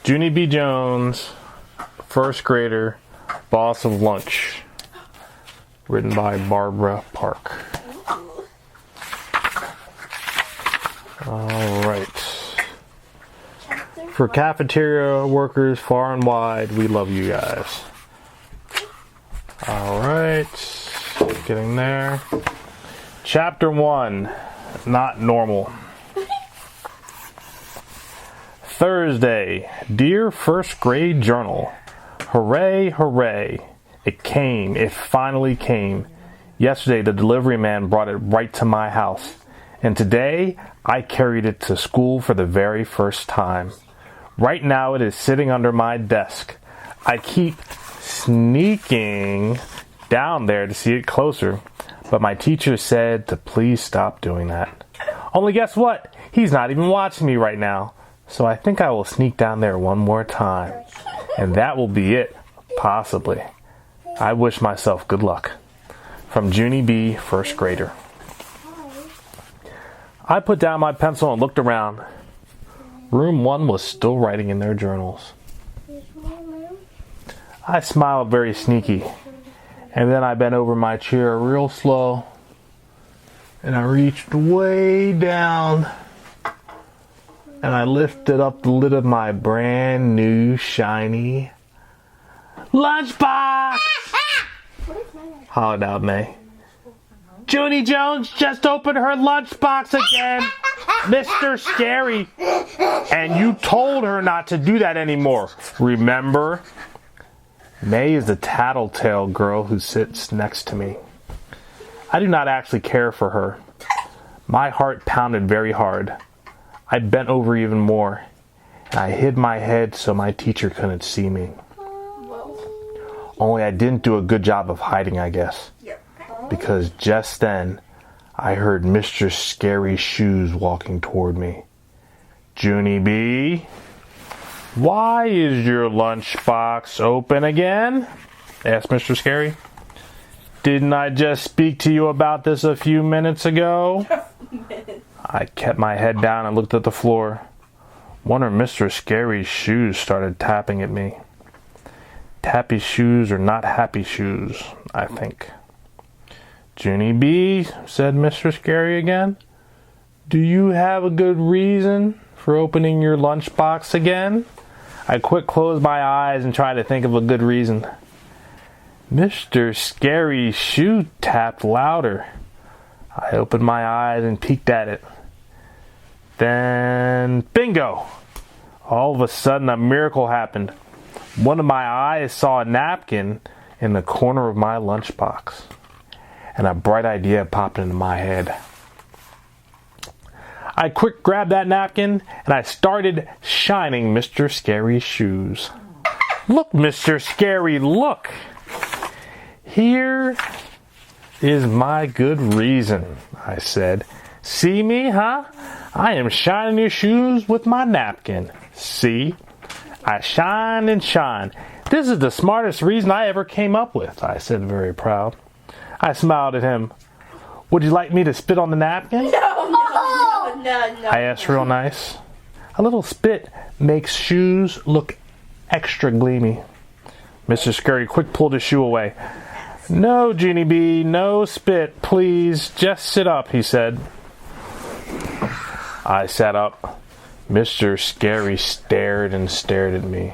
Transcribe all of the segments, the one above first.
Junie B Jones, first grader, boss of lunch. Written by Barbara Park. All right. For cafeteria workers far and wide, we love you guys. All right. Getting there. Chapter 1. Not normal. Thursday. Dear first grade journal. Hooray, hooray. It came. It finally came. Yesterday, the delivery man brought it right to my house. And today, I carried it to school for the very first time. Right now, it is sitting under my desk. I keep sneaking down there to see it closer. But my teacher said to please stop doing that. Only guess what? He's not even watching me right now. So I think I will sneak down there one more time. And that will be it, possibly. I wish myself good luck. From Junie B, first grader. I put down my pencil and looked around. Room 1 was still writing in their journals. I smiled very sneaky. And then I bent over my chair real slow. And I reached way down. And I lifted up the lid of my brand new shiny lunchbox! Hollered out May. Junie Jones just opened her lunchbox again, Mr. Scary. And you told her not to do that anymore, remember? May is the tattletale girl who sits next to me. I do not actually care for her. My heart pounded very hard. I bent over even more, and I hid my head so my teacher couldn't see me. Only I didn't do a good job of hiding, I guess. Because just then, I heard Mr. Scary's shoes walking toward me. Junie B, why is your lunchbox open again? Asked Mr. Scary. Didn't I just speak to you about this a few minutes ago? I kept my head down and looked at the floor. One of Mr. Scary's shoes started tapping at me. Tappy shoes are not happy shoes, I think. Junie B, said Mr. Scary again, do you have a good reason for opening your lunchbox again? I quick closed my eyes and tried to think of a good reason. Mr. Scary's shoe tapped louder. I opened my eyes and peeked at it. Then, bingo! All of a sudden, a miracle happened. One of my eyes saw a napkin in the corner of my lunchbox. And a bright idea popped into my head. I quick grabbed that napkin and I started shining Mr. Scary's shoes. Look, Mr. Scary, look! Here is my good reason, I said. See me, huh? I am shining your shoes with my napkin. See? I shine and shine. This is the smartest reason I ever came up with, I said, very proud. I smiled at him. Would you like me to spit on the napkin? No. I asked real nice. A little spit makes shoes look extra gleamy. Mr. Scary quick pulled his shoe away. No, Junie B, no spit, please. Just sit up, he said. I sat up. Mr. Scary stared and stared at me.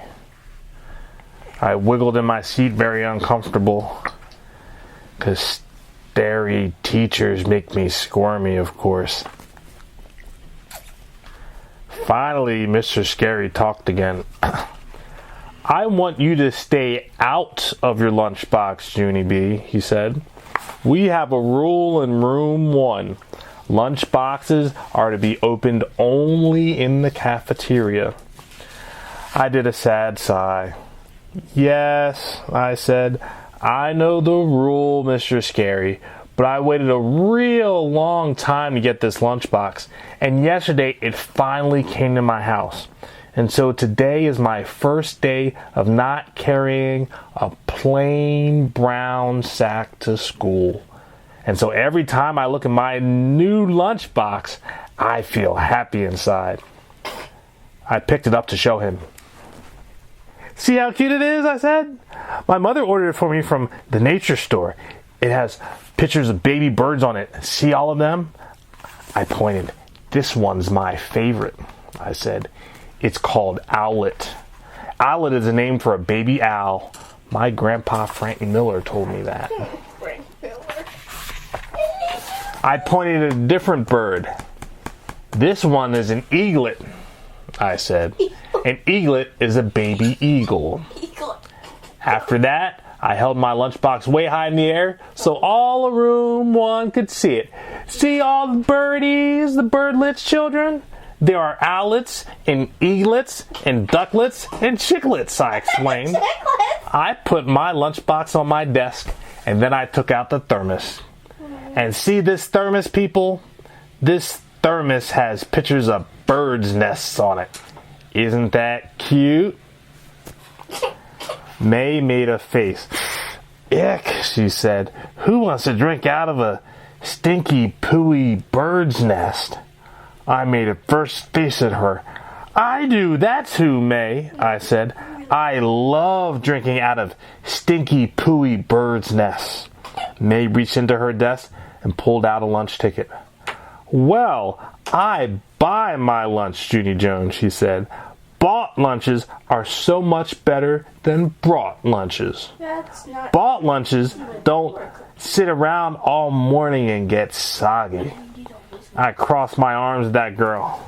I wiggled in my seat very uncomfortable. 'Cause starey teachers make me squirmy, of course. Finally, Mr. Scary talked again. I want you to stay out of your lunchbox, Junie B, he said. We have a rule in room 1. Lunchboxes are to be opened only in the cafeteria. I did a sad sigh. Yes, I said, I know the rule, Mr. Scary, but I waited a real long time to get this lunchbox, and yesterday it finally came to my house. And so today is my first day of not carrying a plain brown sack to school. And so every time I look at my new lunchbox, I feel happy inside. I picked it up to show him. See how cute it is, I said. My mother ordered it for me from the nature store. It has pictures of baby birds on it. See all of them? I pointed. This one's my favorite, I said. It's called Owlet. Owlet is a name for a baby owl. My grandpa Frank Miller told me that. Frank Miller. I pointed at a different bird. This one is an eaglet, I said. An eaglet is a baby eagle. After that, I held my lunchbox way high in the air so all of room one could see it. See all the birdies, the birdlets, children? There are owlets and eaglets and ducklets and chicklets, I explained. I put my lunchbox on my desk and then I took out the thermos. And see this thermos, people? This thermos has pictures of birds' nests on it. Isn't that cute? May made a face. Ick, she said. Who wants to drink out of a stinky, pooey bird's nest? I made a first face at her. I do, that's who, May, I said. I love drinking out of stinky, pooey birds' nests. May reached into her desk and pulled out a lunch ticket. Well, I buy my lunch, Junie Jones, she said. Bought lunches are so much better than brought lunches. That's not. Bought lunches don't sit around all morning and get soggy. I crossed my arms at that girl.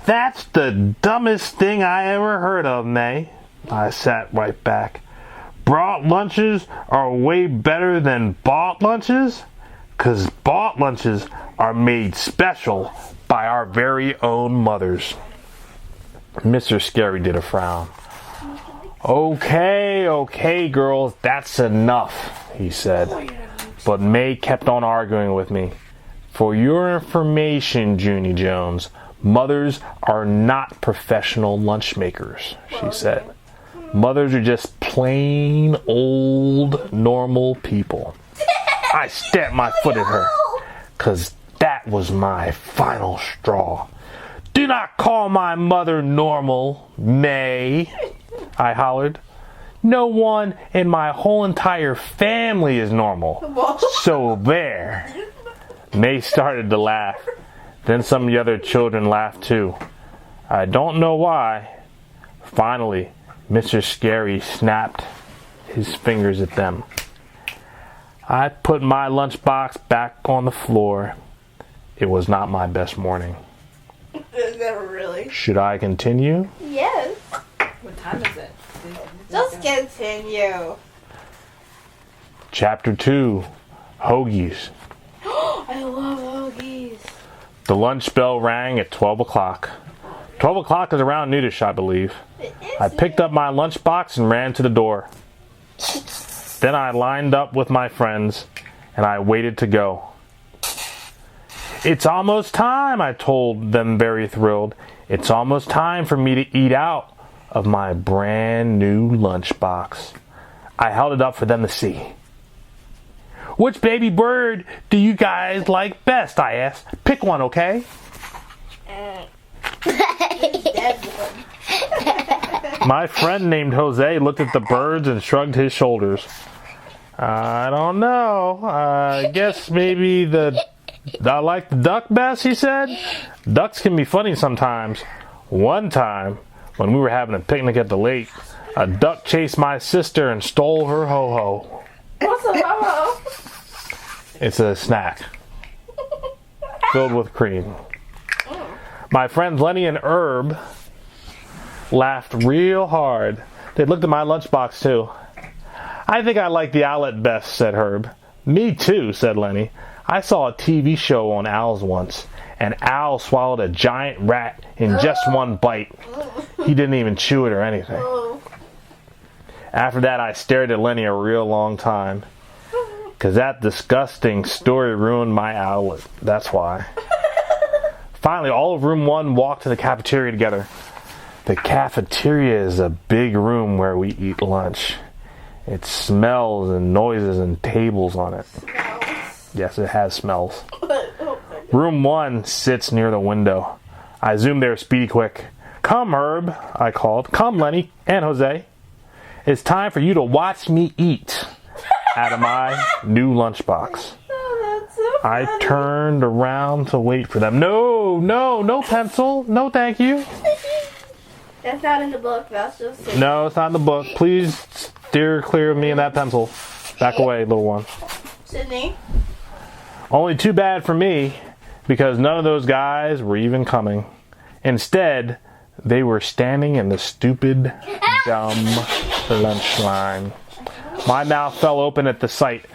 That's the dumbest thing I ever heard of, May. I sat right back. Brought lunches are way better than bought lunches? 'Cause bought lunches are made special by our very own mothers. Mr. Scary did a frown. Okay, girls, that's enough, he said. But May kept on arguing with me. For your information, Junie Jones, mothers are not professional lunch makers, she said. Mothers are just plain old normal people. I stamped my foot at her, 'cause that was my final straw. Do not call my mother normal, May, I hollered. No one in my whole entire family is normal. So there. May started to laugh. Then some of the other children laughed too. I don't know why. Finally, Mr. Scary snapped his fingers at them. I put my lunchbox back on the floor. It was not my best morning. Never really. Should I continue? Yes. What time is it? Just continue. Chapter 2. Hoagies. I love hoagies. The lunch bell rang at 12 o'clock. 12 o'clock is around noonish, I believe. I picked up my lunchbox and ran to the door. Then I lined up with my friends and I waited to go. It's almost time, I told them, very thrilled. It's almost time for me to eat out of my brand new lunchbox. I held it up for them to see. Which baby bird do you guys like best? I asked. Pick one, okay? My friend named Jose looked at the birds and shrugged his shoulders. I don't know. I guess maybe I like the duck best, he said. Ducks can be funny sometimes. One time, when we were having a picnic at the lake, a duck chased my sister and stole her ho-ho. What's a ho-ho? It's a snack filled with cream. My friends Lenny and Herb laughed real hard. They looked at my lunchbox too. I think I like the owlet best, said Herb. Me too, said Lenny. I saw a TV show on owls once. An owl swallowed a giant rat in just one bite. He didn't even chew it or anything. After that, I stared at Lenny a real long time. 'Cause that disgusting story ruined my owlet. That's why. Finally, all of room 1 walked to the cafeteria together. The cafeteria is a big room where we eat lunch. It smells and noises and tables on it. Yes, it has smells. Room 1 sits near the window. I zoomed there speedy quick. Come, Herb, I called. Come, Lenny and Jose. It's time for you to watch me eat out of my new lunchbox. Oh, that's so funny. I turned around to wait for them. No pencil. No, thank you. That's not in the book. That's just. No, it's not in the book. Please steer clear of me and that pencil. Back away, little one. Sydney. Only too bad for me, because none of those guys were even coming. Instead, they were standing in the stupid, dumb lunch line. My mouth fell open at the sight.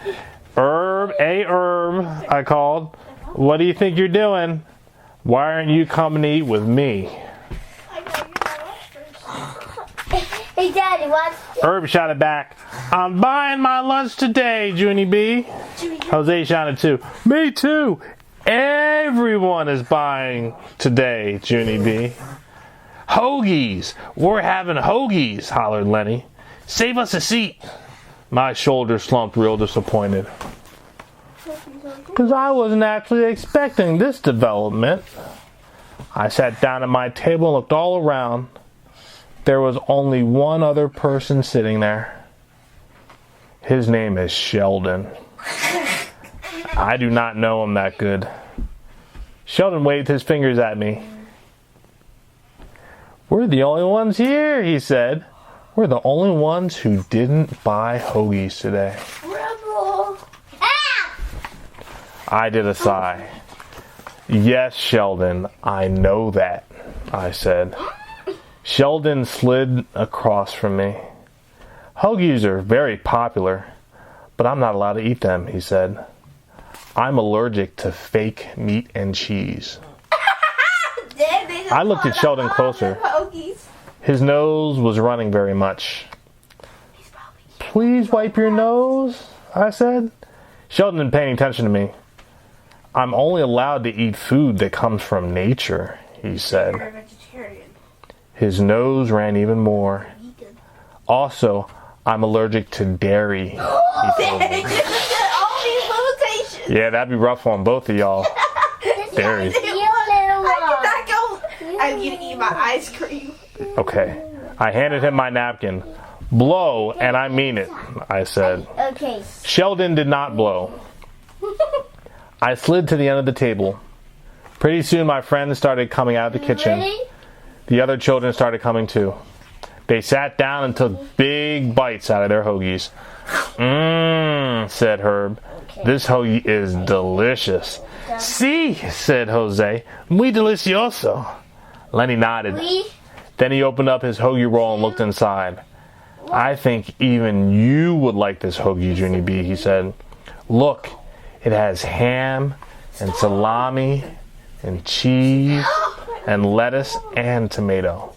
Herb, I called. What do you think you're doing? Why aren't you coming to eat with me? Hey, Daddy, what? Herb shouted back, I'm buying my lunch today, Junie B. Jose shouted too. Me too. Everyone is buying today, Junie B. Hoagies. We're having hoagies, hollered Lenny. Save us a seat. My shoulders slumped real disappointed. Because I wasn't actually expecting this development. I sat down at my table and looked all around. There was only one other person sitting there. His name is Sheldon. I do not know him that good. Sheldon waved his fingers at me. We're the only ones here, he said. We're the only ones who didn't buy hoagies today. Rebel. I did a sigh. Yes, Sheldon, I know that, I said. Sheldon slid across from me. Hoagies are very popular, but I'm not allowed to eat them, he said. I'm allergic to fake meat and cheese. I looked at Sheldon closer. His nose was running very much. Please wipe your nose, I said. Sheldon had been paying attention to me. I'm only allowed to eat food that comes from nature, he said. You're a vegetarian. His nose ran even more. Also, I'm allergic to dairy, he told me. All these limitations. Yeah, that'd be rough on both of y'all. Dairy. I'm gonna eat my ice cream. Okay. I handed him my napkin. Blow, and I mean it, I said. Okay. Sheldon did not blow. I slid to the end of the table. Pretty soon my friends started coming out of the kitchen. Ready? The other children started coming too. They sat down and took big bites out of their hoagies. Said Herb. Okay. This hoagie is delicious. Si, said Jose. Muy delicioso. Lenny nodded. We? Then he opened up his hoagie roll and looked inside. I think even you would like this hoagie, Junie B, he said. Look, it has ham and salami and cheese and lettuce and tomato.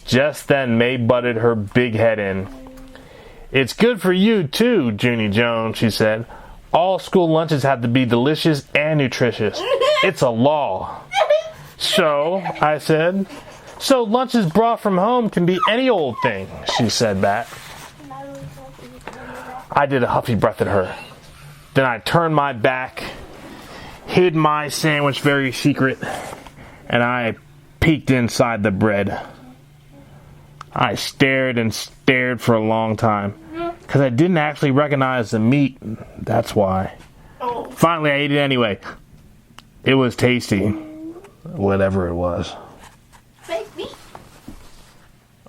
Just then, May butted her big head in. It's good for you too, Junie Jones, she said. All school lunches have to be delicious and nutritious. It's a law. So, I said, so lunches brought from home can be any old thing, she said back. I did a huffy breath at her. Then I turned my back, hid my sandwich very secret, and I peeked inside the bread. I stared and stared for a long time, because I didn't actually recognize the meat, that's why. Finally, I ate it anyway. It was tasty, whatever it was. Fake meat.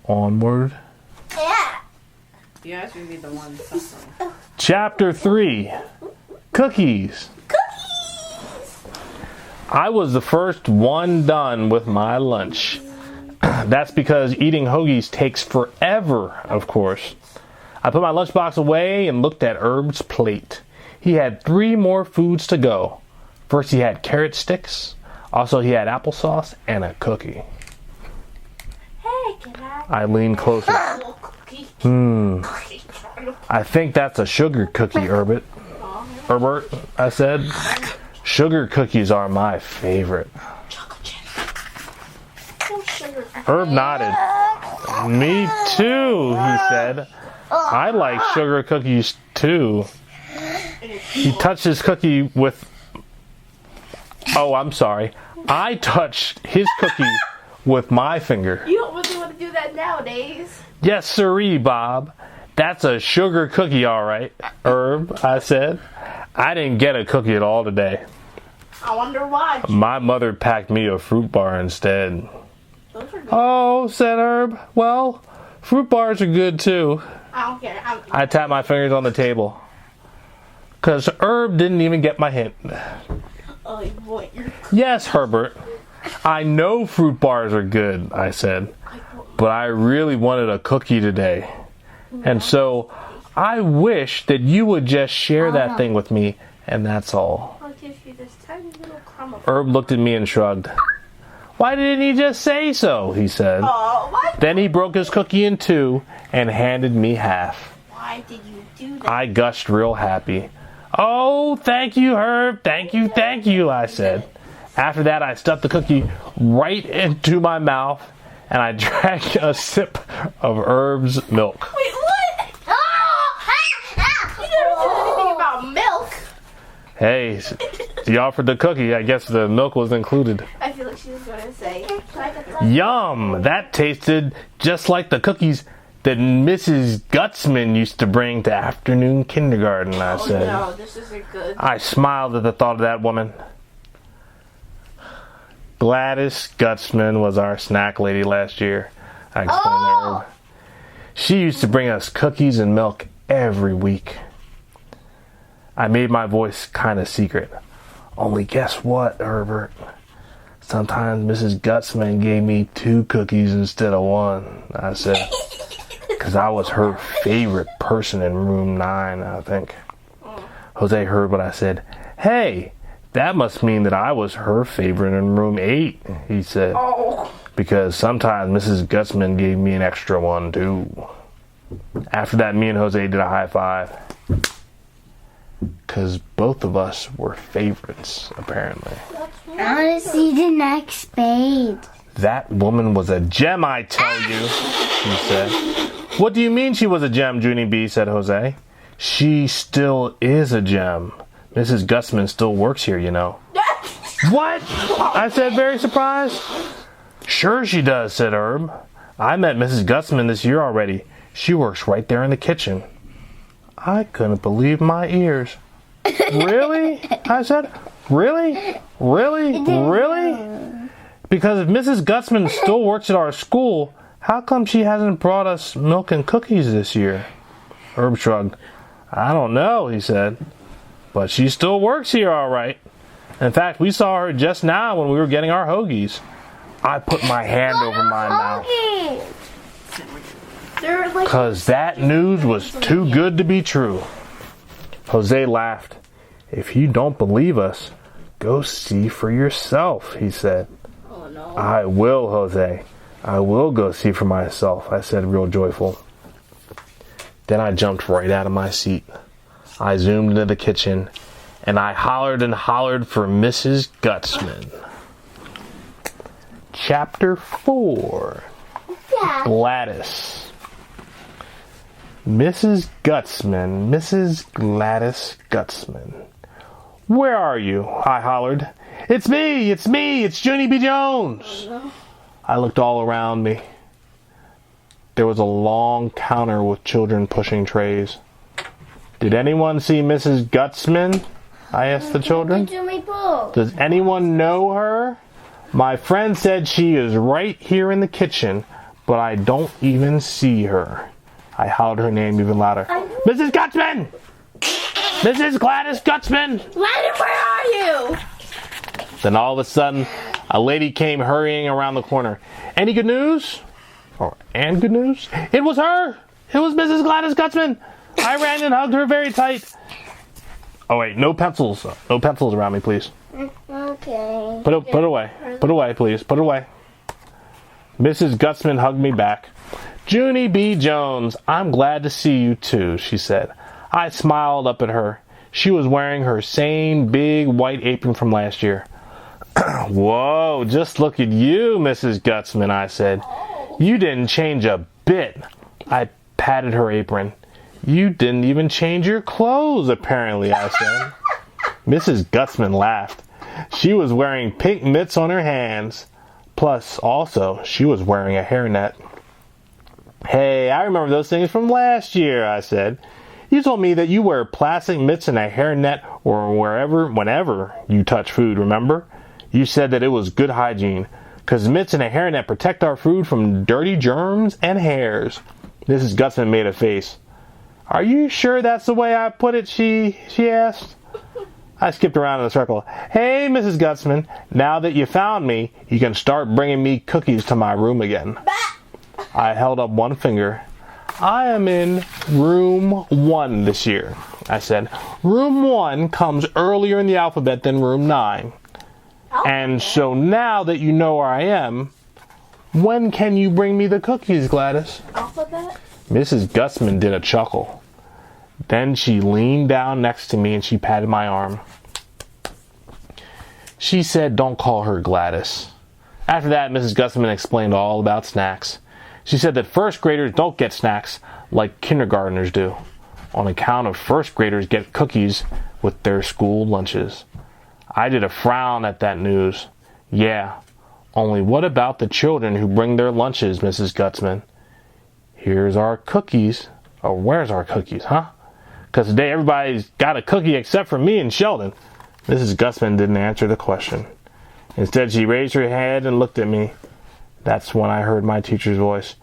Onward. Yeah. You guys would be the ones suffering. Chapter 3. Cookies. I was the first one done with my lunch. That's because eating hoagies takes forever, of course. I put my lunchbox away and looked at Herb's plate. He had 3 more foods to go. First he had carrot sticks. Also he had applesauce and a cookie. Hey, can I? I leaned closer. I think that's a sugar cookie, Herbert, I said. Sugar cookies are my favorite. Herb nodded. Me too, he said. I like sugar cookies too. He touched his cookie with... Oh, I'm sorry. I touched his cookie with my finger. You don't really want to do that nowadays. Yes, sirree, Bob. That's a sugar cookie, all right, Herb, I said. I didn't get a cookie at all today. I wonder why. My mother packed me a fruit bar instead. Those are good. Oh, said Herb. Well, fruit bars are good too. I don't care. I tapped my fingers on the table. Because Herb didn't even get my hint. Oh boy. Yes, Herbert. I know fruit bars are good, I said. But I really wanted a cookie today. And so I wish that you would just share that thing with me, and that's all. I'll give you this tiny little crumb of. Herb looked at me and shrugged. Why didn't he just say so? He said. Oh, what? Then he broke his cookie in two and handed me half. Why did you do that? I gushed real happy. Oh, thank you, Herb. Thank you, I said. After that, I stuffed the cookie right into my mouth, and I drank a sip of Herb's milk. Wait, what? You never said anything about milk. Hey, he offered the cookie. I guess the milk was included. I feel like she was going to say. Can I get the Yum! That tasted just like the cookies that Mrs. Gutzman used to bring to afternoon kindergarten, I said. No, this isn't good. I smiled at the thought of that woman. Gladys Gutzman was our snack lady last year, I explained to Herb. She used to bring us cookies and milk every week. I made my voice kind of secret. Only guess what, Herbert? Sometimes Mrs. Gutzman gave me 2 cookies instead of 1, I said. Because I was her favorite person in room 9, I think. Jose heard what I said. Hey, that must mean that I was her favorite in room 8, he said. Oh. Because sometimes Mrs. Gutzman gave me an extra one, too. After that, me and Jose did a high five. Because both of us were favorites, apparently. I want to see the next page. That woman was a gem, I tell you, she said. What do you mean she was a gem, Junie B, said Jose. She still is a gem. Mrs. Gutzman still works here, you know. What? I said, very surprised. Sure she does, said Herb. I met Mrs. Gutzman this year already. She works right there in the kitchen. I couldn't believe my ears. Really? I said, really? Really? Really? Because if Mrs. Gutzman still works at our school, how come she hasn't brought us milk and cookies this year? Herb shrugged. I don't know, he said. But she still works here all right. In fact, we saw her just now when we were getting our hoagies. I put my hand over my mouth. Because that news was too good to be true. Jose laughed. If you don't believe us, go see for yourself, he said. Oh, no. I will, Jose. I will go see for myself, I said, real joyful. Then I jumped right out of my seat. I zoomed into the kitchen, and I hollered and hollered for Mrs. Gutzman. Chapter 4. Gladys. Mrs. Gutzman, Mrs. Gladys Gutzman. Where are you? I hollered. It's me, it's Junie B Jones. I looked all around me. There was a long counter with children pushing trays. Did anyone see Mrs. Gutzman? I asked the children. Does anyone know her? My friend said she is right here in the kitchen, but I don't even see her. I hollered her name even louder. Mrs. Gutzman! Mrs. Gladys Gutzman! Gladys, where are you? Then all of a sudden, a lady came hurrying around the corner. Any good news? And good news? It was her! It was Mrs. Gladys Gutzman! I ran and hugged her very tight. Oh wait, no pencils. No pencils around me, please. Okay. Put it away. Put it away, please. Put it away. Mrs. Gutzman hugged me back. Junie B Jones, I'm glad to see you too, she said. I smiled up at her. She was wearing her same big white apron from last year. Whoa, just look at you, Mrs. Gutzman, I said. You didn't change a bit. I patted her apron. You didn't even change your clothes, apparently, I said. Mrs. Gutzman laughed. She was wearing pink mitts on her hands. Plus, also, she was wearing a hairnet. Hey, I remember those things from last year, I said. You told me that you wear plastic mitts and a hairnet or whenever you touch food, remember? You said that it was good hygiene, because mitts and a hairnet protect our food from dirty germs and hairs. Mrs. Gutzman made a face. Are you sure that's the way I put it, she asked. I skipped around in a circle. Hey, Mrs. Gutzman, now that you found me, you can start bringing me cookies to my room again. I held up one finger. I am in room 1 this year, I said. Room 1 comes earlier in the alphabet than room 9. And so now that you know where I am, when can you bring me the cookies, Gladys? Alphabet? Mrs. Gutzman did a chuckle. Then she leaned down next to me and she patted my arm. She said, don't call her Gladys. After that, Mrs. Gutzman explained all about snacks. She said that first graders don't get snacks like kindergartners do, on account of first graders get cookies with their school lunches. I did a frown at that news. Yeah, only what about the children who bring their lunches, Mrs. Gutzman? Here's our cookies. Oh, where's our cookies, huh? Because today everybody's got a cookie except for me and Sheldon. Mrs. Gutzman didn't answer the question. Instead, she raised her head and looked at me. That's when I heard my teacher's voice.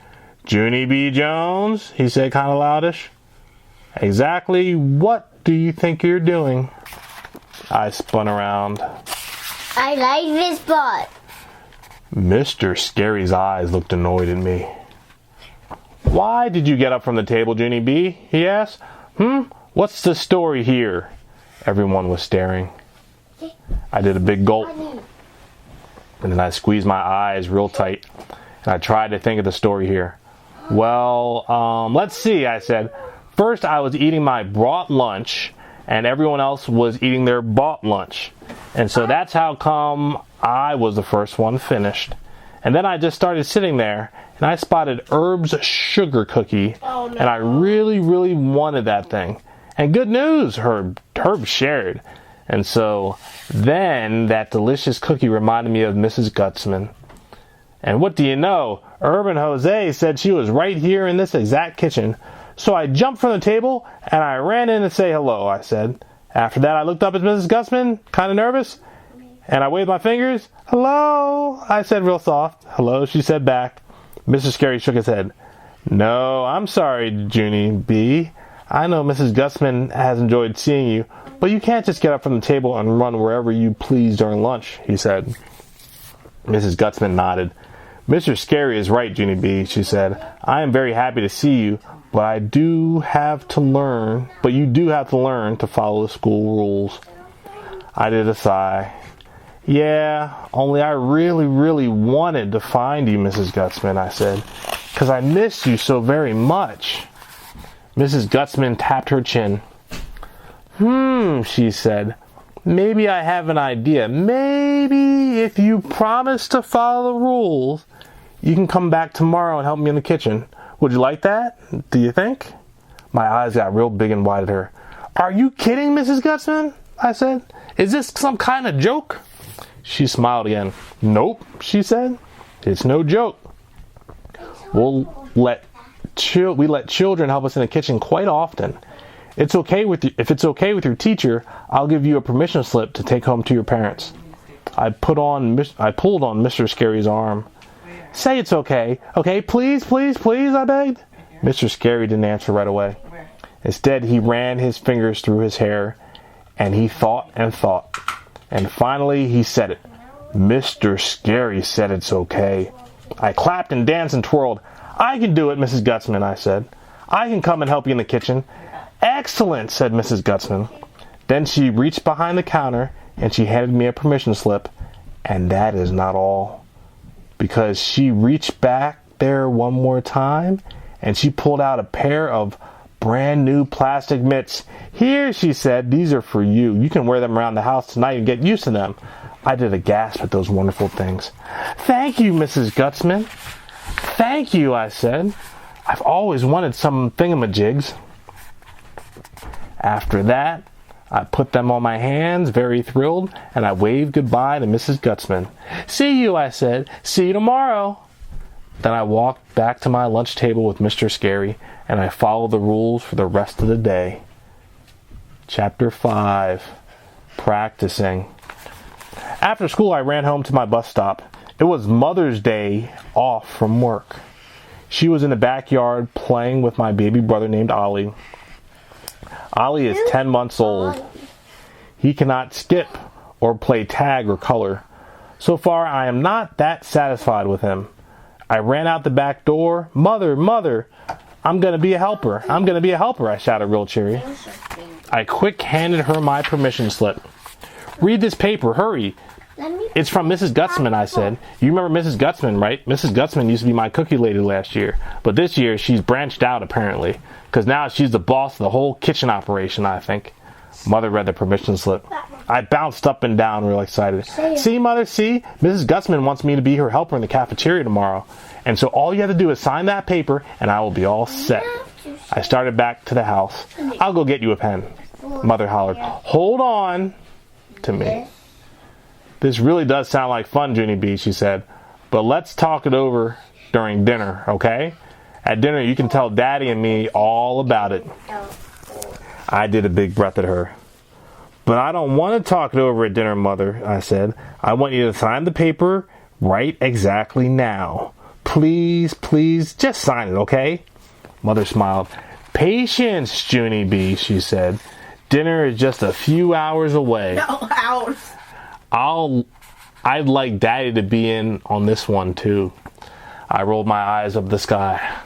Junie B Jones, he said kind of loudish. Exactly what do you think you're doing? I spun around. I like this spot. Mr. Scary's eyes looked annoyed at me. Why did you get up from the table, Junie B? He asked. What's the story here? Everyone was staring. I did a big gulp. And then I squeezed my eyes real tight. And I tried to think of the story here. Well, let's see, I said. First, I was eating my brought lunch, and everyone else was eating their bought lunch. And so that's how come I was the first one finished. And then I just started sitting there, and I spotted Herb's sugar cookie. Oh, no. And I really, really wanted that thing. And good news, Herb shared. And so then that delicious cookie reminded me of Mrs. Gutzman. And what do you know? Herb and Jose said she was right here in this exact kitchen. So I jumped from the table and I ran in to say hello, I said. After that, I looked up at Mrs. Gutzman, kind of nervous, and I waved my fingers. Hello, I said real soft. Hello, she said back. Mr. Scary shook his head. No, I'm sorry, Junie B. I know Mrs. Gutzman has enjoyed seeing you, but you can't just get up from the table and run wherever you please during lunch, he said. Mrs. Gutzman nodded. Mr. Scary is right, Junie B, she said. I am very happy to see you, but you do have to learn to follow the school rules. I did a sigh. Yeah, only I really, really wanted to find you, Mrs. Gutzman, I said, because I missed you so very much. Mrs. Gutzman tapped her chin. She said, maybe I have an idea. Maybe if you promise to follow the rules, you can come back tomorrow and help me in the kitchen. Would you like that? Do you think? My eyes got real big and wide at her. Are you kidding, Mrs. Gutzman? I said. Is this some kind of joke? She smiled again. Nope, she said. It's no joke. We let children help us in the kitchen quite often. If it's okay with your teacher, I'll give you a permission slip to take home to your parents. I pulled on Mr. Scary's arm. Say it's okay. Okay, please, please, please, I begged. Mr. Scary didn't answer right away. Instead, he ran his fingers through his hair, and he thought and thought. And finally, he said it. Mr. Scary said it's okay. I clapped and danced and twirled. I can do it, Mrs. Gutzman, I said. I can come and help you in the kitchen. Excellent, said Mrs. Gutzman. Then she reached behind the counter and she handed me a permission slip. And that is not all. Because she reached back there one more time and she pulled out a pair of brand new plastic mitts. Here, she said, these are for you. You can wear them around the house tonight and get used to them. I did a gasp at those wonderful things. Thank you, Mrs. Gutzman. Thank you, I said. I've always wanted some thingamajigs. After that, I put them on my hands, very thrilled, and I waved goodbye to Mrs. Gutzman. See you, I said. See you tomorrow. Then I walked back to my lunch table with Mr. Scary, and I followed the rules for the rest of the day. Chapter 5. Practicing. After school, I ran home to my bus stop. It was Mother's Day off from work. She was in the backyard playing with my baby brother named Ollie. Ollie is 10 months old. He cannot skip or play tag or color. So far, I am not that satisfied with him. I ran out the back door. Mother, Mother, I'm going to be a helper. I'm going to be a helper, I shouted real cheery. I quick handed her my permission slip. Read this paper, hurry. It's from Mrs. Gutzman, I said. You remember Mrs. Gutzman, right? Mrs. Gutzman used to be my cookie lady last year. But this year, she's branched out, apparently. Because now she's the boss of the whole kitchen operation, I think. Mother read the permission slip. I bounced up and down, real excited. See, Mother, see? Mrs. Gutzman wants me to be her helper in the cafeteria tomorrow. And so all you have to do is sign that paper, and I will be all set. I started back to the house. I'll go get you a pen. Mother hollered, hold on, to me. This really does sound like fun, Junie B, she said. But let's talk it over during dinner, okay? At dinner, you can tell Daddy and me all about it. I did a big breath at her. But I don't want to talk it over at dinner, Mother, I said. I want you to sign the paper right exactly now. Please, please, just sign it, okay? Mother smiled. Patience, Junie B, she said. Dinner is just a few hours away. No, hours. I'd like Daddy to be in on this one, too. I rolled my eyes up the sky.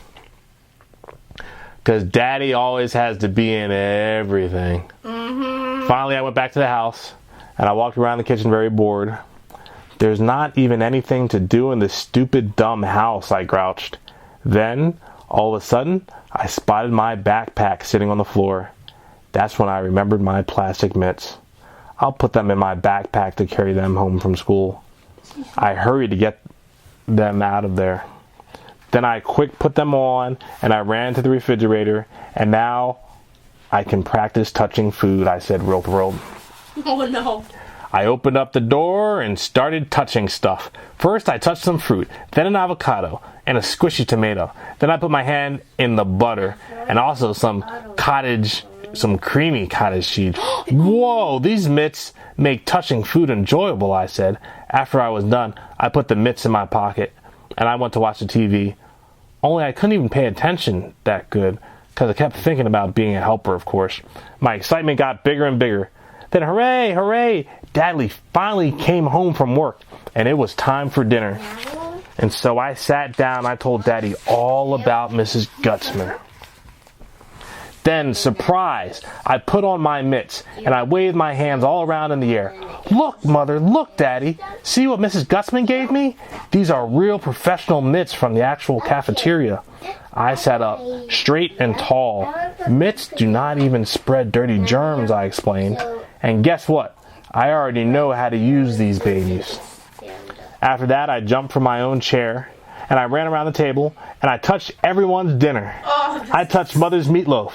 Because Daddy always has to be in everything. Mm-hmm. Finally, I went back to the house, and I walked around the kitchen very bored. There's not even anything to do in this stupid, dumb house, I grouched. Then, all of a sudden, I spotted my backpack sitting on the floor. That's when I remembered my plastic mitts. I'll put them in my backpack to carry them home from school. I hurried to get them out of there. Then I quick put them on, and I ran to the refrigerator, and now I can practice touching food, I said, real thrilled. Oh, no. I opened up the door and started touching stuff. First, I touched some fruit, then an avocado, and a squishy tomato. Then I put my hand in the butter, and also some creamy cottage cheese. Whoa, these mitts make touching food enjoyable, I said. After I was done, I put the mitts in my pocket, and I went to watch the TV. Only I couldn't even pay attention that good, because I kept thinking about being a helper, of course. My excitement got bigger and bigger. Then hooray, hooray, Daddy finally came home from work, and it was time for dinner. And so I sat down and I told Daddy all about Mrs. Gutzman. Then, surprise, I put on my mitts, and I waved my hands all around in the air. Look, Mother, look, Daddy. See what Mrs. Gutzman gave me? These are real professional mitts from the actual cafeteria. I sat up, straight and tall. Mitts do not even spread dirty germs, I explained. And guess what? I already know how to use these babies. After that, I jumped from my own chair, and I ran around the table, and I touched everyone's dinner. I touched Mother's meatloaf,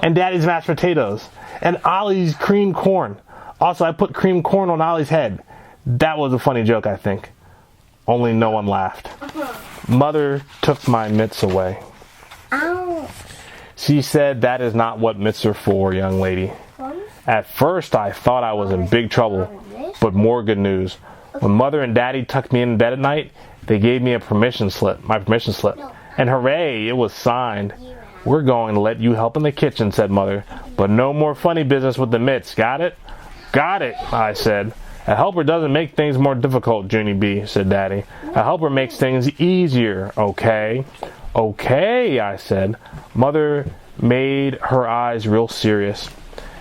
and Daddy's mashed potatoes, and Ollie's creamed corn. Also, I put creamed corn on Ollie's head. That was a funny joke, I think. Only no one laughed. Mother took my mitts away. Ow. She said that is not what mitts are for, young lady. At first, I thought I was in big trouble, but more good news. When Mother and Daddy tucked me in bed at night, they gave me my permission slip. And hooray, it was signed. We're going to let you help in the kitchen, said Mother. But no more funny business with the mitts, got it? Got it, I said. A helper doesn't make things more difficult, Junie B, said Daddy. A helper makes things easier, okay? Okay, I said. Mother made her eyes real serious.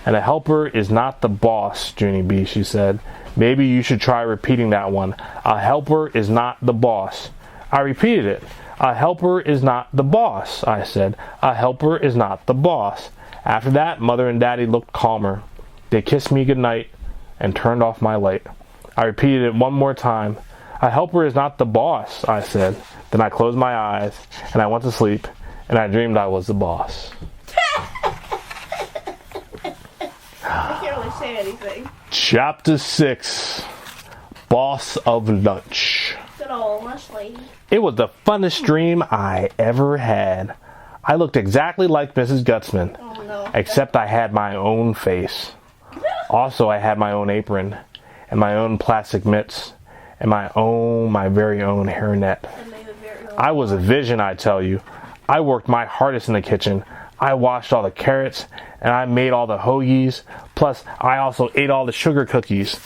And a helper is not the boss, Junie B, she said. Maybe you should try repeating that one. A helper is not the boss. I repeated it. A helper is not the boss, I said. A helper is not the boss. After that, Mother and Daddy looked calmer. They kissed me goodnight and turned off my light. I repeated it one more time. A helper is not the boss, I said. Then I closed my eyes, and I went to sleep, and I dreamed I was the boss. I can't really say anything. Chapter 6. Boss of Lunch. Good old lunch lady. It was the funnest dream I ever had. I looked exactly like Mrs. Gutzman, Oh no. except I had my own face. Also, I had my own apron, and my own plastic mitts, and my very own hairnet. And they were very old. I was a vision, I tell you. I worked my hardest in the kitchen. I washed all the carrots, and I made all the hoagies. Plus, I also ate all the sugar cookies.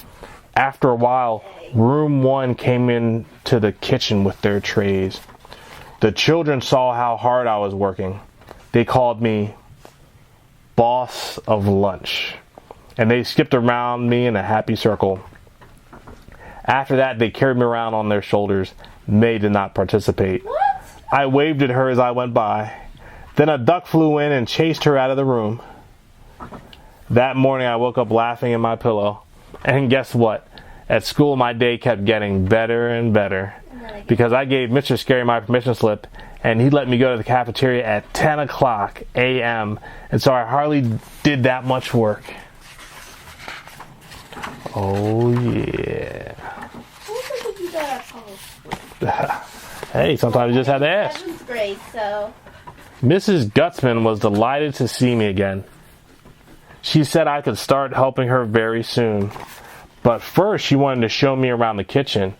After a while, room 1 came into the kitchen with their trays. The children saw how hard I was working. They called me Boss of Lunch, and they skipped around me in a happy circle. After that, they carried me around on their shoulders. They did not participate. What? I waved at her as I went by. Then a duck flew in and chased her out of the room. That morning, I woke up laughing in my pillow. And guess what? At school, my day kept getting better and better. Because I gave Mr. Scary my permission slip, and he let me go to the cafeteria at 10 o'clock a.m. And so I hardly did that much work. Oh, yeah. What did you got at home? Hey, sometimes you just have to ask. 7th grade, so. Mrs. Gutzman was delighted to see me again. She said I could start helping her very soon. But first, she wanted to show me around the kitchen.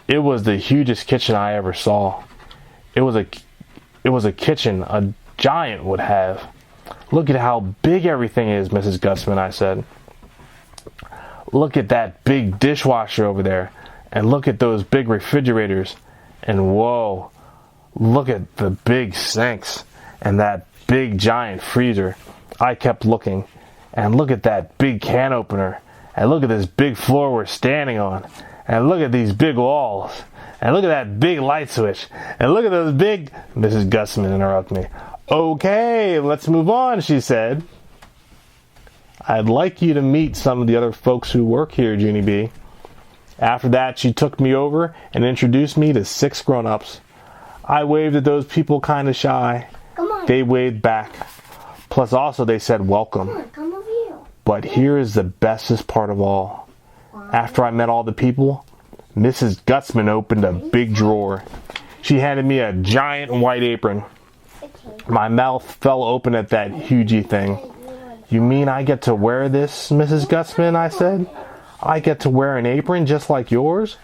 It was the hugest kitchen I ever saw. It was a kitchen a giant would have. Look at how big everything is, Mrs. Gutzman, I said. Look at that big dishwasher over there. And look at those big refrigerators. And whoa, look at the big sinks. And that big giant freezer. I kept looking. And look at that big can opener. And look at this big floor we're standing on. And look at these big walls. And look at that big light switch. And look at those big... Mrs. Gutzman interrupted me. Okay, let's move on, she said. I'd like you to meet some of the other folks who work here, Junie B. After that, she took me over and introduced me to 6 grown-ups. I waved at those people kind of shy. Come on. They waved back. Plus also they said welcome. Come over here. But here is the bestest part of all. After I met all the people, Mrs. Gutzman opened a big drawer. She handed me a giant white apron. My mouth fell open at that hugey thing. You mean I get to wear this, Mrs. Gutzman? I said. I get to wear an apron just like yours?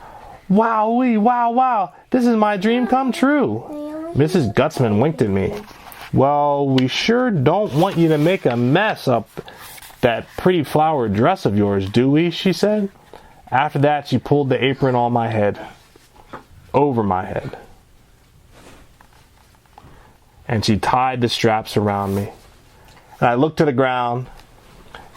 Wowee, wow, wow. This is my dream come true. Mrs. Gutzman winked at me. Well, we sure don't want you to make a mess up that pretty flowered dress of yours, do we? She said. After that, she pulled the apron on my head. Over my head. And she tied the straps around me. And I looked to the ground.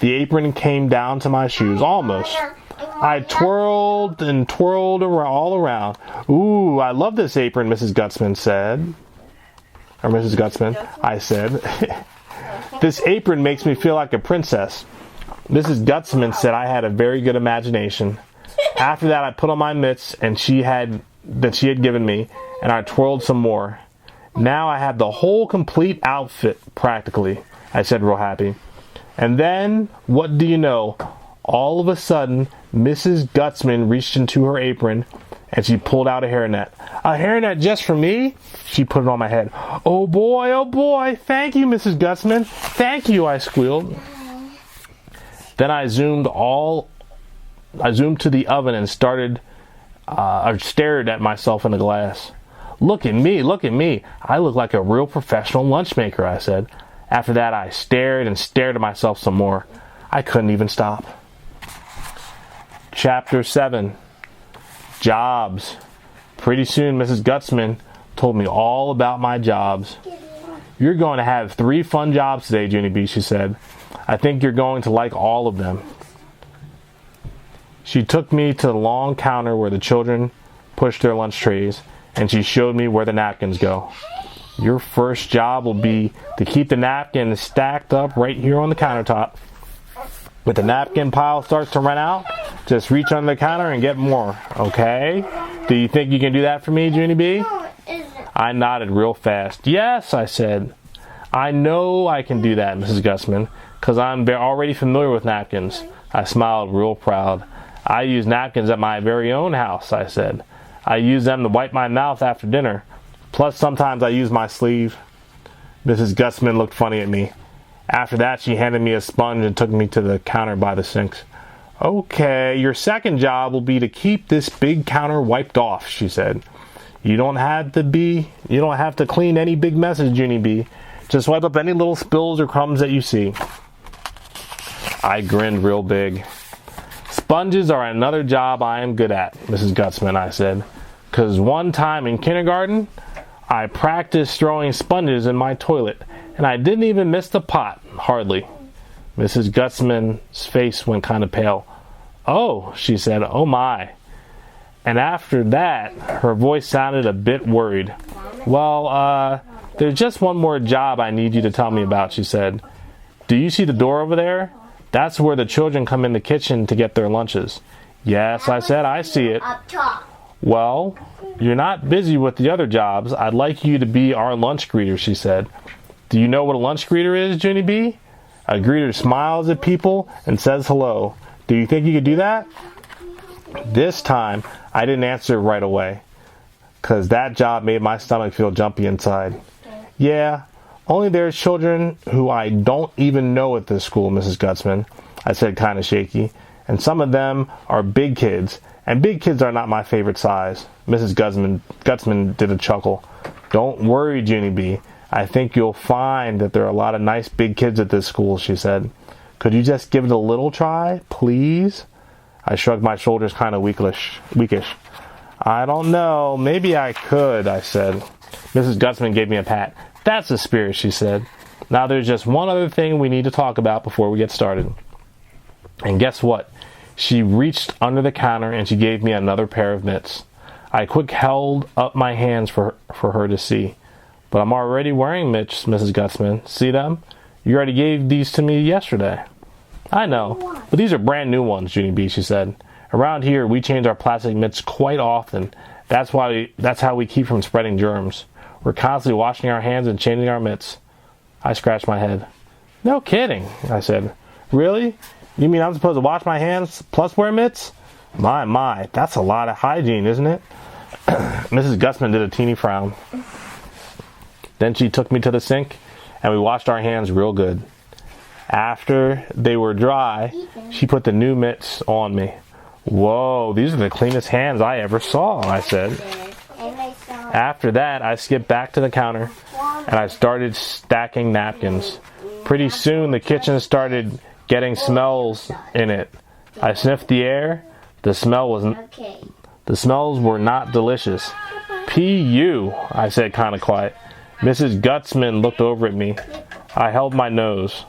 The apron came down to my shoes, almost. I twirled and twirled all around. Ooh, I love this apron, Mrs. Gutzman said. Or Mrs. Gutzman, I said. This apron makes me feel like a princess. Mrs. Gutzman said I had a very good imagination. After that, I put on my mitts and she had given me, and I twirled some more. Now I have the whole complete outfit, practically, I said real happy. And then, what do you know? All of a sudden, Mrs. Gutzman reached into her apron and she pulled out a hairnet. A hairnet just for me? She put it on my head. Oh boy, thank you, Mrs. Gutzman. Thank you, I squealed. Then I zoomed to the oven and stared at myself in the glass. Look at me. I look like a real professional lunch maker, I said. After that, I stared and stared at myself some more. I couldn't even stop. Chapter 7. Jobs. Pretty soon, Mrs. Gutzman told me all about my jobs. You're going to have 3 fun jobs today, Junie B, she said. I think you're going to like all of them. She took me to the long counter where the children pushed their lunch trays, and she showed me where the napkins go. Your first job will be to keep the napkins stacked up right here on the countertop. When the napkin pile starts to run out, just reach under the counter and get more, okay? Do you think you can do that for me, Junie B? I nodded real fast. Yes, I said. I know I can do that, Mrs. Gutzman. because I'm already familiar with napkins. I smiled real proud. I use napkins at my very own house, I said. I use them to wipe my mouth after dinner. Plus, sometimes I use my sleeve. Mrs. Gutzman looked funny at me. After that, she handed me a sponge and took me to the counter by the sinks. Okay, your second job will be to keep this big counter wiped off, she said. You don't have to clean any big messes, Junie B. Just wipe up any little spills or crumbs that you see. I grinned real big. Sponges are another job I am good at, Mrs. Gutzman, I said. 'Cause one time in kindergarten, I practiced throwing sponges in my toilet, and I didn't even miss the pot, hardly. Mrs. Gutzman's face went kind of pale. Oh, she said, oh my. And after that, her voice sounded a bit worried. Well, there's just one more job I need you to tell me about, she said. Do you see the door over there? That's where the children come in the kitchen to get their lunches. Yes, I said, I see it. Well, you're not busy with the other jobs. I'd like you to be our lunch greeter, she said. Do you know what a lunch greeter is, Junie B? A greeter smiles at people and says hello. Do you think you could do that? This time, I didn't answer right away, 'cause that job made my stomach feel jumpy inside. Yeah, only there's children who I don't even know at this school, Mrs. Gutzman, I said kind of shaky. And some of them are big kids, and big kids are not my favorite size. Mrs. Gutzman did a chuckle. Don't worry, Junie B. I think you'll find that there are a lot of nice big kids at this school, she said. Could you just give it a little try, please? I shrugged my shoulders kind of weakish. I don't know. Maybe I could, I said. Mrs. Gutzman gave me a pat. That's the spirit, she said. Now there's just one other thing we need to talk about before we get started. And guess what? She reached under the counter and she gave me another pair of mitts. I quick held up my hands for her to see. But I'm already wearing mitts, Mrs. Gutzman. See them? You already gave these to me yesterday. I know, but these are brand new ones, Junie B, she said. Around here, we change our plastic mitts quite often. That's how we keep from spreading germs. We're constantly washing our hands and changing our mitts. I scratched my head. No kidding, I said. Really? You mean I'm supposed to wash my hands plus wear mitts? My, that's a lot of hygiene, isn't it? Mrs. Gutzman did a teeny frown. Then she took me to the sink, and we washed our hands real good. After they were dry, she put the new mitts on me. Whoa, these are the cleanest hands I ever saw, I said. After that, I skipped back to the counter, and I started stacking napkins. Pretty soon, the kitchen started getting smells in it. I sniffed the air. The smells were not delicious. P.U., I said kind of quiet. Mrs. Gutzman looked over at me. I held my nose.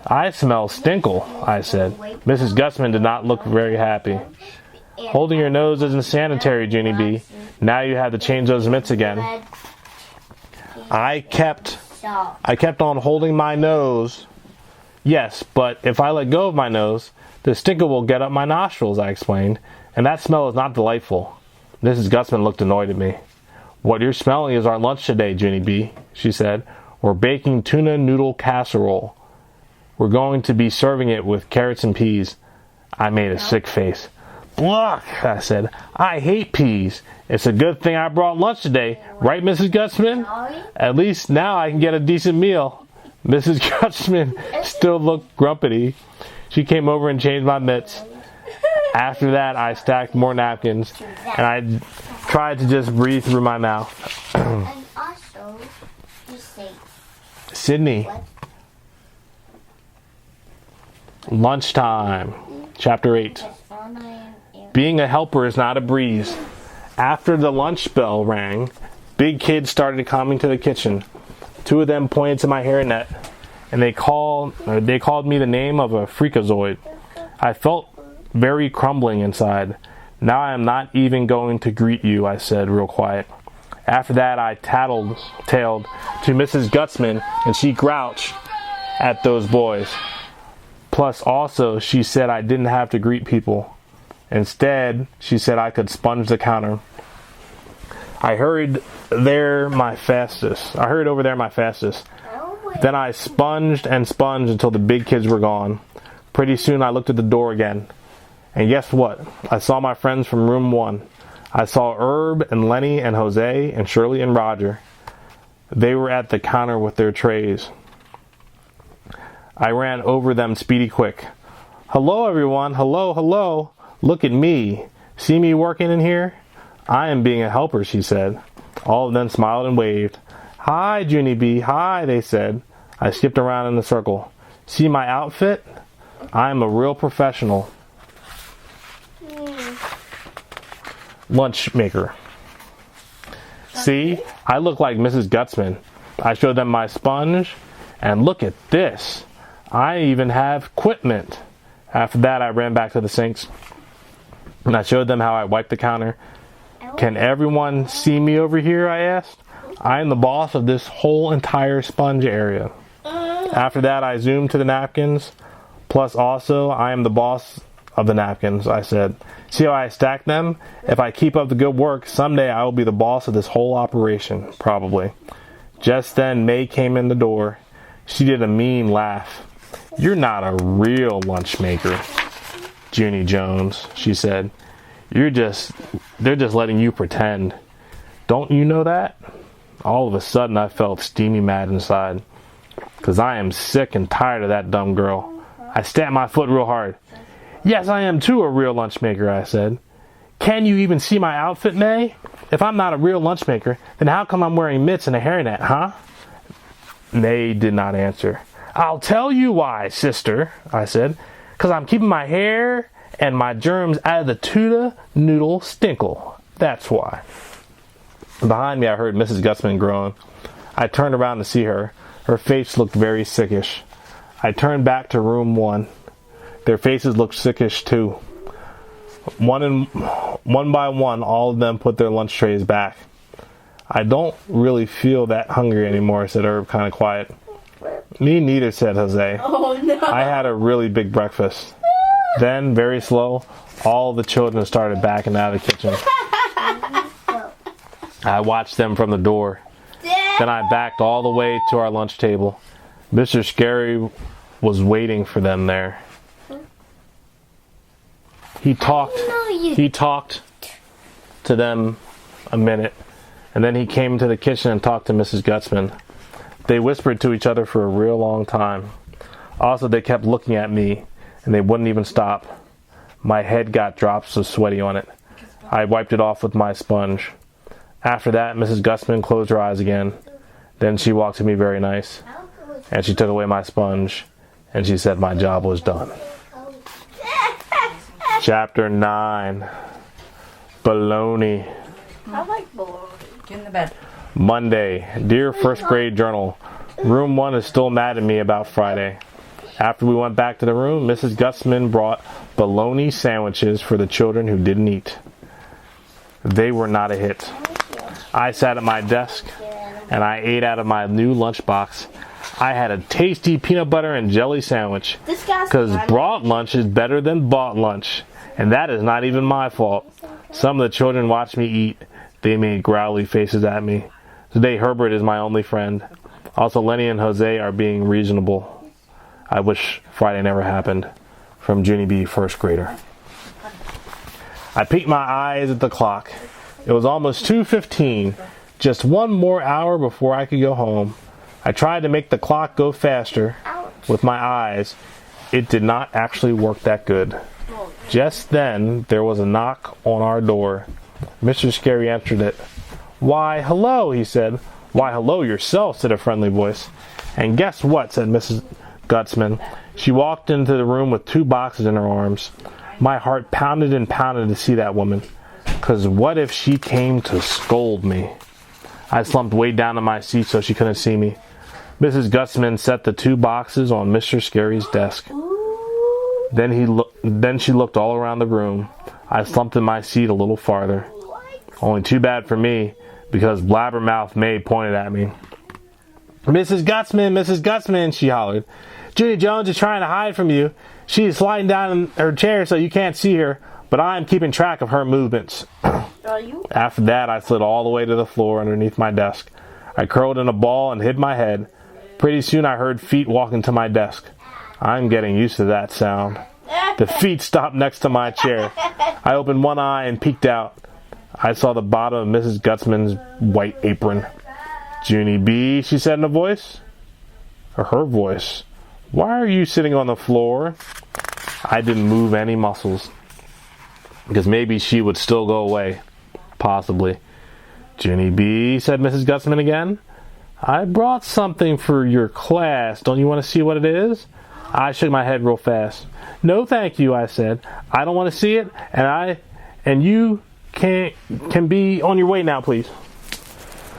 I smell stinkle, I said. Mrs. Gutzman did not look very happy. Holding your nose isn't sanitary, Junie B. Now you have to change those mitts again. I kept on holding my nose. Yes, but if I let go of my nose, the stinkle will get up my nostrils, I explained, and that smell is not delightful. Mrs. Gutzman looked annoyed at me. What you're smelling is our lunch today, Junie B, she said. We're baking tuna noodle casserole. We're going to be serving it with carrots and peas. I made a sick face. Look, I said, I hate peas. It's a good thing I brought lunch today, right, Mrs. Gutzman? At least now I can get a decent meal. Mrs. Gutzman still looked grumpy. She came over and changed my mitts. After that, I stacked more napkins, and I tried to just breathe through my mouth. And also, you say, Sydney. what? Lunchtime. Chapter 8. Being a helper is not a breeze. After the lunch bell rang, big kids started coming to the kitchen. Two of them pointed to my hairnet, and they called me the name of a freakazoid. I felt very crumbling inside. Now I am not even going to greet you, I said real quiet. After that, I tailed to Mrs. Gutzman, and she grouched at those boys. Plus, also, she said I didn't have to greet people. Instead, she said I could sponge the counter. I hurried over there my fastest. Then I sponged and sponged until the big kids were gone. Pretty soon I looked at the door again. And guess what? I saw my friends from room 1. I saw Herb and Lenny and Jose and Shirley and Roger. They were at the counter with their trays. I ran over them speedy quick. Hello, everyone. Hello, hello. Look at me. See me working in here? I am being a helper, she said. All of them smiled and waved. Hi, Junie B. Hi, they said. I skipped around in a circle. See my outfit? I am a real professional. Lunch maker. See, I look like Mrs. Gutzman. I showed them my sponge, and look at this. I even have equipment. After that, I ran back to the sinks, and I showed them how I wiped the counter. Can everyone see me over here, I asked. I am the boss of this whole entire sponge area. After that, I zoomed to the napkins. Plus, also, I am the boss of the napkins, I said. See how I stack them? If I keep up the good work, someday I will be the boss of this whole operation, probably. Just then, May came in the door. She did a mean laugh. You're not a real lunch maker, Junie Jones, she said. They're just letting you pretend. Don't you know that? All of a sudden, I felt steamy mad inside. 'Cause I am sick and tired of that dumb girl. I stamped my foot real hard. Yes, I am too a real lunch maker, I said. Can you even see my outfit, May? If I'm not a real lunch maker, then how come I'm wearing mitts and a hairnet, huh? May did not answer. I'll tell you why, sister, I said. 'Cause I'm keeping my hair and my germs out of the tuna noodle stinkle. That's why. Behind me, I heard Mrs. Gutzman groan. I turned around to see her. Her face looked very sickish. I turned back to room 1. Their faces looked sickish too. One by one, all of them put their lunch trays back. I don't really feel that hungry anymore, said Herb, kind of quiet. Me neither, said Jose. Oh, no. I had a really big breakfast. Then, very slow, all the children started backing out of the kitchen. I watched them from the door. Then I backed all the way to our lunch table. Mr. Scary was waiting for them there. He talked to them a minute, and then he came to the kitchen and talked to Mrs. Gutzman. They whispered to each other for a real long time. Also, they kept looking at me, and they wouldn't even stop. My head got drops of sweaty on it. I wiped it off with my sponge. After that, Mrs. Gutzman closed her eyes again. Then she walked to me very nice, and she took away my sponge, and she said my job was done. Chapter 9. Baloney. I like bologna. Get in the bed. Monday. Dear first grade journal. Room 1 is still mad at me about Friday. After we went back to the room, Mrs. Gutzman brought bologna sandwiches for the children who didn't eat. They were not a hit. I sat at my desk, and I ate out of my new lunchbox. I had a tasty peanut butter and jelly sandwich, because brought lunch is better than bought lunch, and that is not even my fault. Some of the children watched me eat. They made growly faces at me. Today Herbert is my only friend. Also, Lenny and Jose are being reasonable. I wish Friday never happened. From Junie B, first grader. I peeked my eyes at the clock. It was almost 2:15. Just one more hour before I could go home. I tried to make the clock go faster with my eyes. It did not actually work that good. Just then, there was a knock on our door. Mr. Scary answered it. Why, hello, he said. Why, hello yourself, said a friendly voice. And guess what, said Mrs. Gutzman. She walked into the room with 2 boxes in her arms. My heart pounded and pounded to see that woman. 'Cause what if she came to scold me? I slumped way down in my seat so she couldn't see me. Mrs. Gutzman set the 2 boxes on Mr. Scary's desk. Then she looked all around the room. I slumped in my seat a little farther. Only too bad for me, because Blabbermouth May pointed at me. Mrs. Gutzman, she hollered. Junie Jones is trying to hide from you. She is sliding down in her chair so you can't see her, but I am keeping track of her movements. Are you? After that, I slid all the way to the floor underneath my desk. I curled in a ball and hid my head. Pretty soon I heard feet walking to my desk. I'm getting used to that sound. The feet stopped next to my chair. I opened one eye and peeked out. I saw the bottom of Mrs. Gutzman's white apron. Junie B, she said in a voice. Or her voice. Why are you sitting on the floor? I didn't move any muscles. Because maybe she would still go away. Possibly. Junie B, said Mrs. Gutzman again. I brought something for your class. Don't you want to see what it is? I shook my head real fast. No, thank you, I said. I don't want to see it, and you can be on your way now, please.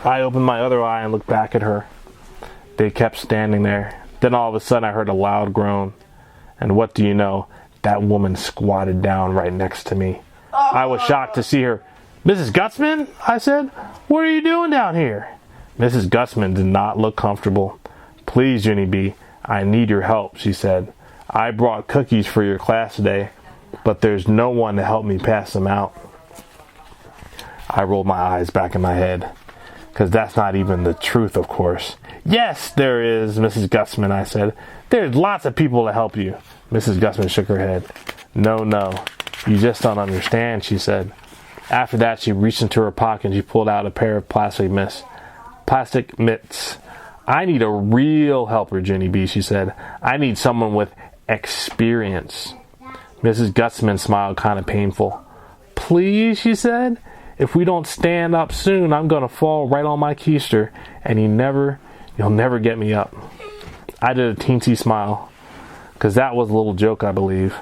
I opened my other eye and looked back at her. They kept standing there. Then all of a sudden I heard a loud groan. And what do you know? That woman squatted down right next to me. I was shocked to see her. Mrs. Gutzman? I said. What are you doing down here? Mrs. Gutzman did not look comfortable. Please, Junie B, I need your help, she said. I brought cookies for your class today, but there's no one to help me pass them out. I rolled my eyes back in my head, because that's not even the truth, of course. Yes, there is, Mrs. Gutzman, I said. There's lots of people to help you. Mrs. Gutzman shook her head. No, you just don't understand, she said. After that, she reached into her pocket and she pulled out a pair of plastic mitts. I need a real helper, Junie B, she said. I need someone with experience. Mrs. Gutzman smiled kind of painful. Please, she said. If we don't stand up soon, I'm going to fall right on my keister, and you'll never get me up. I did a teensy smile, because that was a little joke, I believe.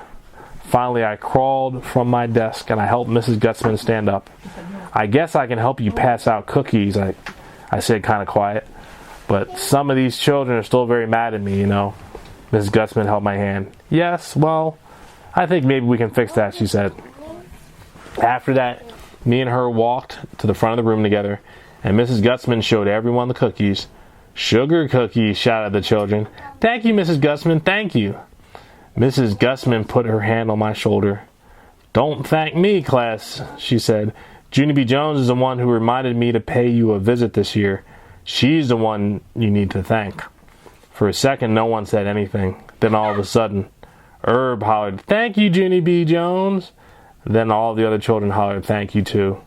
Finally, I crawled from my desk, and I helped Mrs. Gutzman stand up. I guess I can help you pass out cookies, I said kind of quiet. But some of these children are still very mad at me, you know. Mrs. Gutzman held my hand. Yes, well, I think maybe we can fix that, she said. After that, me and her walked to the front of the room together, and Mrs. Gutzman showed everyone the cookies. Sugar cookies, shouted the children. Thank you, Mrs. Gutzman, thank you. Mrs. Gutzman put her hand on my shoulder. Don't thank me, class, she said. Junie B Jones is the one who reminded me to pay you a visit this year. She's the one you need to thank. For a second, no one said anything. Then all of a sudden, Herb hollered, Thank you, Junie B Jones. Then all the other children hollered, Thank you, too.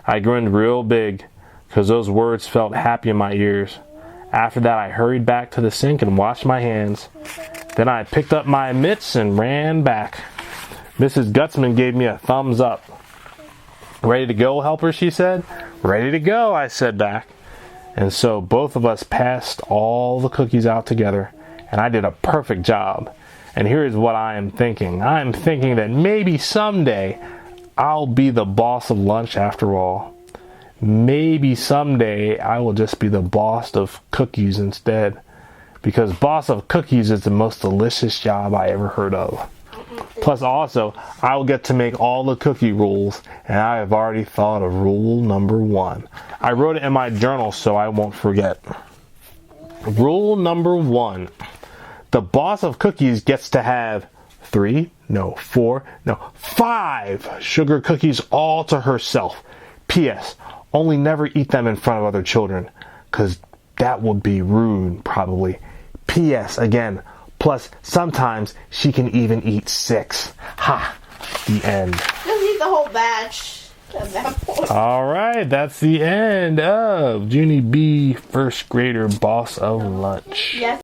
I grinned real big, because those words felt happy in my ears. After that, I hurried back to the sink and washed my hands. Then I picked up my mitts and ran back. Mrs. Gutzman gave me a thumbs up. Ready to go, helper, she said. Ready to go, I said back. And so both of us passed all the cookies out together, and I did a perfect job. And here's what I am thinking. I am thinking that maybe someday I'll be the boss of lunch after all. Maybe someday I will just be the boss of cookies instead. Because boss of cookies is the most delicious job I ever heard of. Plus also, I will get to make all the cookie rules, and I have already thought of rule number 1. I wrote it in my journal so I won't forget. Rule number 1. The boss of cookies gets to have 5 sugar cookies all to herself. P.S. Only never eat them in front of other children, because that would be rude, probably. P.S. again. Plus, sometimes she can even eat 6. Ha! The end. Just eat the whole batch at that point. All right, that's the end of Junie B, first grader boss of lunch. Yes.